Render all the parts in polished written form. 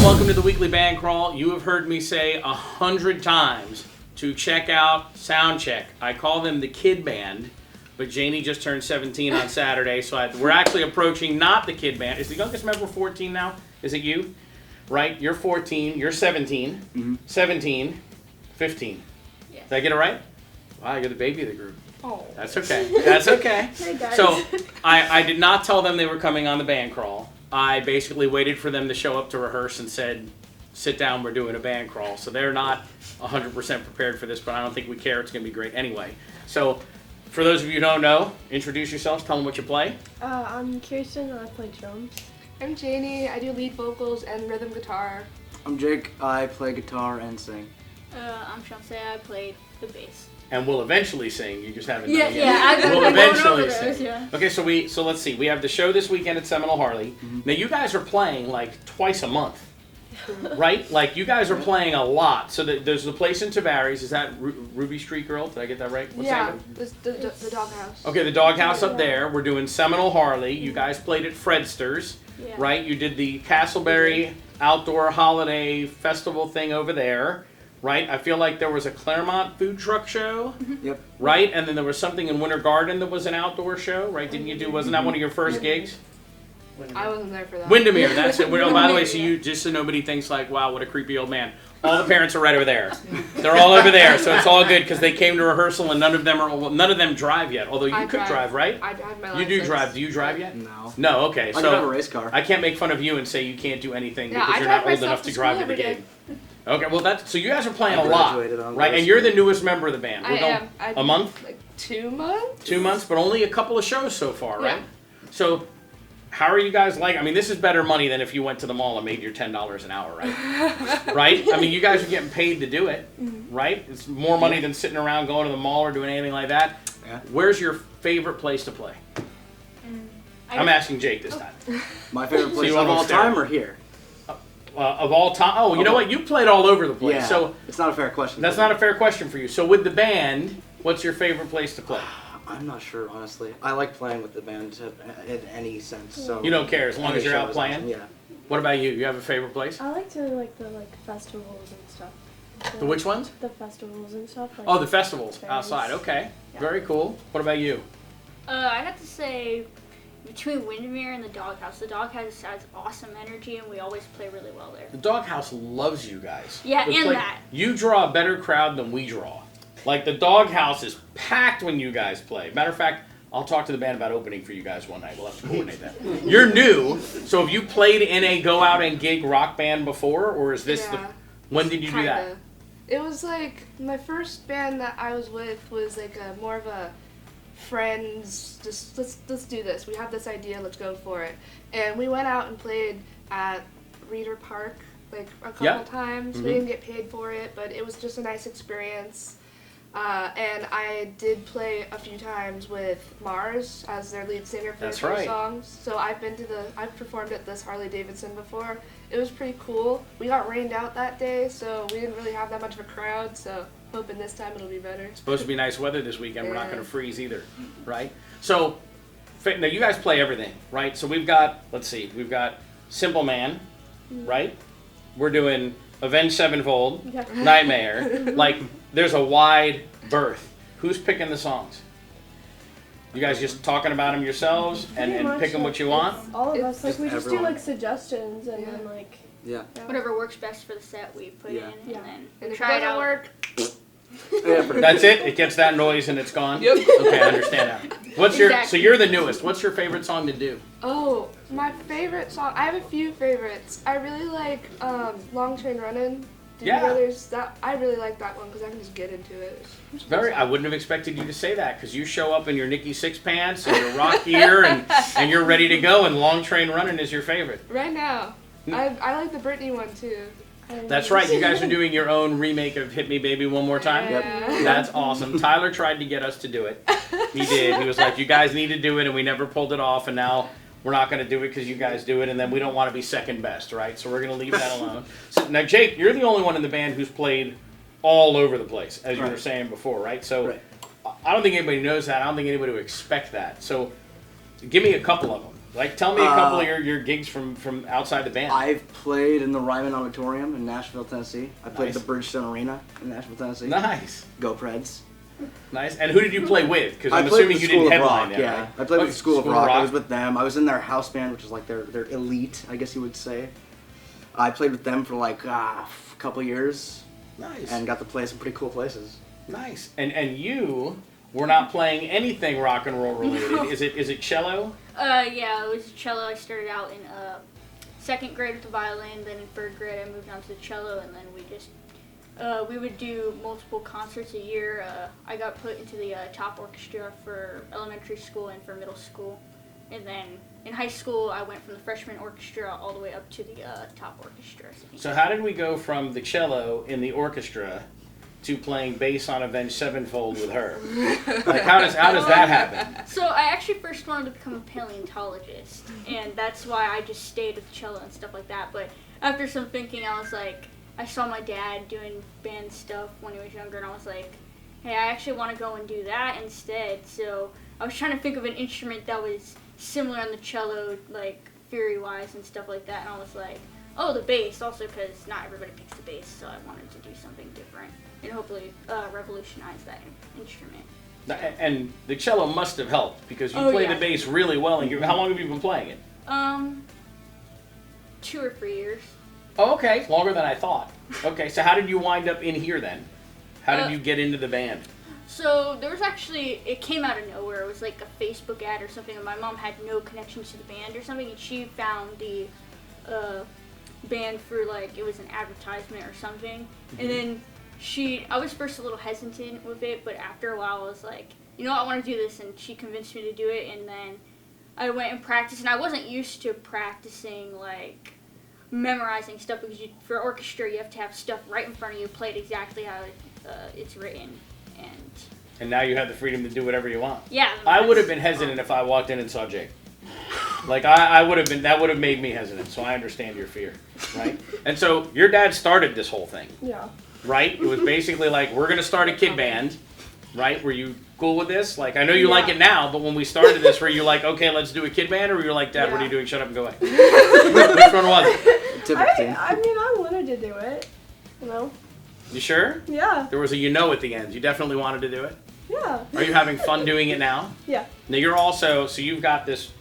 welcome to the Weekly Band Crawl. You have heard me say 100 times to check out Soundcheck. I call them the kid band, but Janie just turned 17 on Saturday, so we're actually approaching not the kid band. Is the youngest member 14 now? Is it you? Right? You're 14, you're 17, 17, 15. Yeah. Did I get it right? Wow, you're the baby of the group. Oh. That's okay. That's okay. Hey, guys. So I did not tell them they were coming on the band crawl. I basically waited for them to show up to rehearse and said, sit down, we're doing a band crawl. So they're not 100% prepared for this, but I don't think we care. It's going to be great anyway. So for those of you who don't know, introduce yourselves, tell them what you play. I'm Kirsten and I play drums. I'm Janie. I do lead vocals and rhythm guitar. I'm Jake. I play guitar and sing. I'm Chauncey. I play the bass. And we'll eventually sing. You just haven't done Yeah, it yet. yeah. We'll I'm going eventually over those, sing. yeah. Okay, so let's see. We have the show this weekend at Seminole Harley. Now you guys are playing like twice a month, right? Like you guys are playing a lot. So there's the place in Tavares. Is that Ruby Street Girl? Did I get that right? What's Yeah, that? the doghouse. Okay, the Doghouse up there. We're doing Seminole Harley. You guys played at Fredster's, Yeah. right? You did the Castleberry Outdoor Holiday Festival thing over there, right? I feel like there was a Claremont food truck show. Yep. Right, and then there was something in Winter Garden that was an outdoor show, right? Didn't you do? Wasn't that one of your first gigs? I wasn't there for that. Windermere, that's it. Well, by the way, so you just so nobody thinks like, wow, what a creepy old man. All the parents are right over there. They're all over there, so it's all good because they came to rehearsal and none of them drive yet. Although you I could drive, right? I have my You license. do drive. Do you drive yet? No. No. Okay. I could have a So race car. I can't make fun of you and say you can't do anything Yeah, because I you're drive not old myself enough to to drive to school the every gig. Okay. Well, that's so you guys are playing I a lot, graduated on right? those. And you're the newest member of the band. I We're going- am. A month? Like 2 months? 2 months, but only a couple of shows so far, right? Yeah. So, how are you guys like? I mean, this is better money than if you went to the mall and made your $10 an hour, right? Right? I mean, you guys are getting paid to do it, right? It's more money than sitting around going to the mall or doing anything like that. Yeah. Where's your favorite place to play? I'm asking Jake this time. My favorite place you of all almost there. time or here? Of all time. Oh, you know what? You played all over the place. Yeah. So it's not a fair question. that's not a fair question for you. So with the band, what's your favorite place to play? I'm not sure, honestly. I like playing with the band in any sense. So You don't care as long any as you're show out is playing? awesome, Yeah. What about you? You have a favorite place? I like to like the festivals and stuff. The which ones? The festivals and stuff. Like, Oh, the festivals fairs. outside. Okay, Yeah. very cool. What about you? I'd have to say between Windermere and the Doghouse. The Doghouse has awesome energy, and we always play really well there. The Doghouse loves you guys. Yeah, The and pla- that. You draw a better crowd than we draw. Like the Doghouse is packed when you guys play. Matter of fact, I'll talk to the band about opening for you guys one night. We'll have to coordinate that. You're new, so have you played in a go out and gig rock band before, or is this Yeah. when did you do that? Kinda. It was like my first band that I was with was like a more of a friends. Just let's do this. We have this idea. Let's go for it. And we went out and played at Reeder Park like a couple Yep. times. Mhm. We didn't get paid for it, but it was just a nice experience. And I did play a few times with Mars as their lead singer for That's a few right. songs. So I've performed at this Harley Davidson before. It was pretty cool. We got rained out that day, so we didn't really have that much of a crowd. So hoping this time it'll be better. Supposed to be nice weather this weekend. We're not Yeah. going to freeze either, right? So, now you guys play everything, right? So we've got, let's see, we've got Simple Man, right? We're doing Avenged Sevenfold, Yeah. Nightmare. Like, there's a wide berth. Who's picking the songs? You guys just talking about them yourselves and Pretty much, picking what like, you want? it's all of It's us, like just we just everyone. do like suggestions and then Yeah. like Yeah. Whatever works best for the set, we put Yeah. in, Yeah. and then And we if try it it doesn't out. work, Yeah, pretty That's it? It gets that noise and it's gone? Yep. Okay, I understand that. What's your, so Exactly. you're the newest. What's your favorite song to do? oh, my favorite song. I have a few favorites. I really like Long Train Running. Doobie Yeah. Brothers. That I really like that one because I can just get into it. It's I wouldn't have expected you to say that because you show up in your Nikki Six Pants and your rock gear and you're ready to go and Long Train Running is your favorite. Right now, I like the Britney one too. That's right. You guys are doing your own remake of Hit Me Baby One More Time. Yeah. That's awesome. Tyler tried to get us to do it. He did. He was like, you guys need to do it and we never pulled it off and now we're not going to do it because you guys do it and then we don't want to be second best, right? So we're going to leave that alone. So, now, Jake, you're the only one in the band who's played all over the place, as you were Right. saying before, right? So Right. I don't think anybody knows that. I don't think anybody would expect that. So give me a couple of them. Like, tell me a couple of your gigs from outside the band. I've played in the Ryman Auditorium in Nashville, Tennessee. I played Nice. at the Bridgestone Arena in Nashville, Tennessee. Nice. Go Preds. Nice. And who did you play with? Because I I'm played assuming with you School didn't of headline Rock, there, yeah. right? I played Oh, with School of Rock. I was with them. I was in their house band, which is like their elite, I guess you would say. I played with them for like a couple years Nice. and got to play some pretty cool places. Nice. And you were not playing anything rock and roll related. Is it cello? Yeah, it was cello. I started out in second grade with the violin, then in third grade I moved on to the cello, and then we would do multiple concerts a year. I got put into the top orchestra for elementary school and for middle school, and then in high school I went from the freshman orchestra all the way up to the top orchestra. So how did we go from the cello in the orchestra to playing bass on Avenged Sevenfold with her? Like, how does that happen? So I actually first wanted to become a paleontologist, and that's why I just stayed with cello and stuff like that. But after some thinking, I was like, I saw my dad doing band stuff when he was younger, and I was like, hey, I actually want to go and do that instead. So I was trying to think of an instrument that was similar on the cello, like theory-wise and stuff like that, and I was like, oh, the bass, also because not everybody picks the bass, so I wanted to do something different and hopefully revolutionize that instrument. And the cello must have helped because you Oh, play yeah. the bass really well. And how long have you been playing it? 2 or 3 years. Oh, okay, longer than I thought. Okay, so how did you wind up in here then? How did you get into the band? So there was actually, it came out of nowhere. It was like a Facebook ad or something, and my mom had no connections to the band or something, and she found the band through like, it was an advertisement or something. And then I was first a little hesitant with it, but after a while I was like, you know, I want to do this, and she convinced me to do it, and then I went and practiced, and I wasn't used to practicing like memorizing stuff because for orchestra you have to have stuff right in front of you, play it exactly how it's written, And now you have the freedom to do whatever you want. yeah. I would have been hesitant if I walked in and saw Jake. Like, I would have been, that would have made me hesitant, so I understand your fear, right? And so your dad started this whole thing, Yeah. right? It was basically like, we're going to start a kid band, right? Were you cool with this? Like, I know you like it now, but when we started this, were you like, okay, let's do a kid band? Or were you like, Dad, what are you doing? Shut up and go away. Which one was it? Typically. I mean, I wanted to do it. You know? You sure? Yeah. There was a at the end. You definitely wanted to do it. Yeah. Are you having fun doing it now? Yeah. Now you're also, so you've got this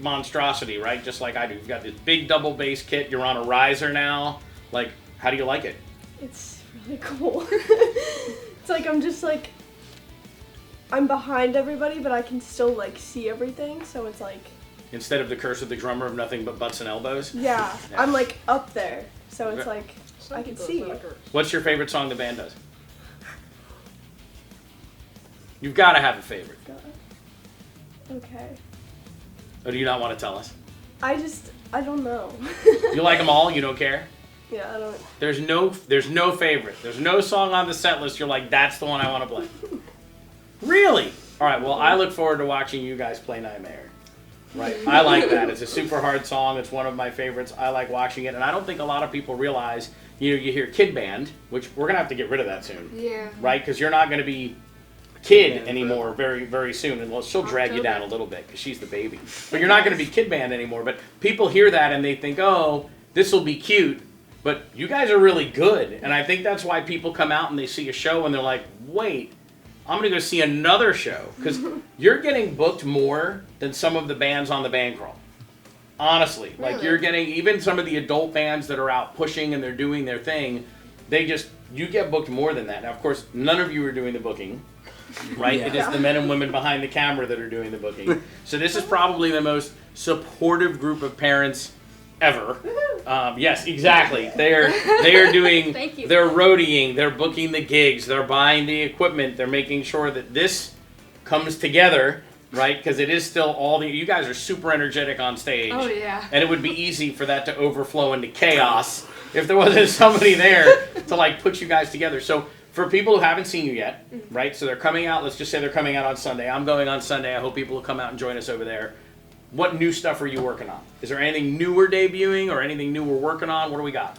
monstrosity, right? Just like I do. You've got this big double bass kit. You're on a riser now. Like, how do you like it? It's really cool. It's like I'm just like, I'm behind everybody, but I can still like see everything. So it's like, Instead of the curse of the drummer of nothing but butts and elbows. yeah, Yeah. I'm like up there. So it's Okay. like, I can see. What's your favorite song the band does? You've got to have a favorite. Okay. Or do you not want to tell us? I don't know. You like them all? You don't care? Yeah, I don't. There's no favorite. There's no song on the set list you're like, that's the one I want to play. Really? All right, well, I look forward to watching you guys play Nightmare. Right? I like that. It's a super hard song. It's one of my favorites. I like watching it. And I don't think a lot of people realize, you hear Kid Band, which we're going to have to get rid of that soon. Yeah. Right? Because you're not going to be Kid anymore very, very soon. And she'll drag you down a little bit because she's the baby. But you're not going to be Kid Band anymore. But people hear that and they think, oh, this will be cute. But you guys are really good. And I think that's why people come out and they see a show and they're like, wait, I'm going to go see another show. Because you're getting booked more than some of the bands on the band crawl. Honestly. Like, Really? you're getting, even some of the adult bands that are out pushing and they're doing their thing, you get booked more than that. Now, of course, none of you are doing the booking. Right? Yeah. It is the men and women behind the camera that are doing the booking. So this is probably the most supportive group of parents ever. Yes, exactly. They are doing, Thank you. they're roadieing, they're booking the gigs, they're buying the equipment, they're making sure that this comes together, right? Because it is still you guys are super energetic on stage. Oh yeah. And it would be easy for that to overflow into chaos if there wasn't somebody there to like put you guys together. So for people who haven't seen you yet, right? So they're coming out, let's just say they're coming out on Sunday. I'm going on Sunday. I hope people will come out and join us over there. What new stuff are you working on? Is there anything new we're debuting or anything new we're working on? What do we got?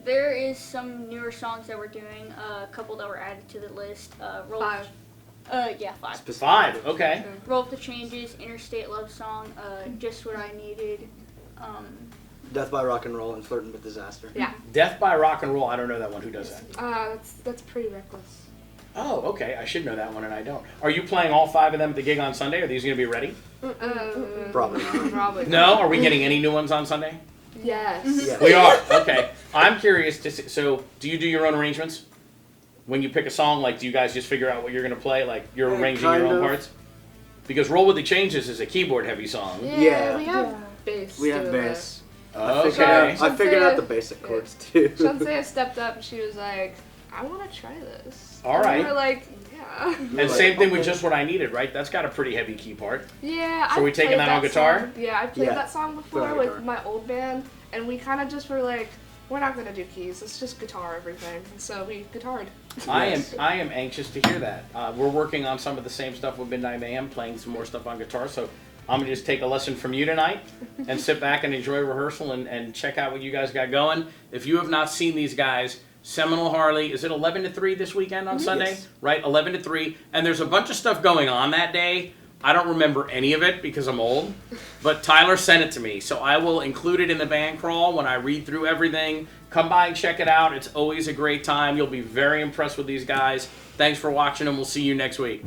There is some newer songs that we're doing, a couple that were added to the list. 5. Yeah, 5. 5. Okay. Roll Up the Changes, Interstate Love Song, Just What I Needed. Death by Rock and Roll and Flirting with Disaster. Yeah. Death by Rock and Roll. I don't know that one. Who does that? That's pretty reckless. Oh, okay. I should know that one, and I don't. Are you playing all 5 of them at the gig on Sunday? Are these going to be ready? Probably not. Probably. No. Are we getting any new ones on Sunday? Yes. Yeah. We are. Okay. I'm curious to see. So, do you do your own arrangements? When you pick a song, like, do you guys just figure out what you're going to play? Like, you're arranging your kind own of. parts? Because Roll With The Changes is a keyboard-heavy song. Yeah, we have Yeah. bass. We have doing bass. Okay. I figured out the basic Yeah. chords too. it. Shansea stepped up and she was like, I want to try this. All And right. we were like, yeah. And same thing with Just What I Needed, right? That's got a pretty heavy key part. Yeah. So I've we taking played that on guitar? song- Yeah, I played Yeah. that song Put before on with guitar. my old band, and we kind of just were like, we're not gonna do keys. Let's just guitar everything. And so we guitared. I Yes. am anxious to hear that. We're working on some of the same stuff with Midnight Mayhem, playing some more stuff on guitar. So I'm gonna just take a lesson from you tonight and sit back and enjoy rehearsal and check out what you guys got going. If you have not seen these guys, Seminole Harley, is it 11 to 3 this weekend on Sunday? Yes. Right, 11 to 3. And there's a bunch of stuff going on that day. I don't remember any of it because I'm old, but Tyler sent it to me. So I will include it in the band crawl when I read through everything. Come by and check it out. It's always a great time. You'll be very impressed with these guys. Thanks for watching, and we'll see you next week.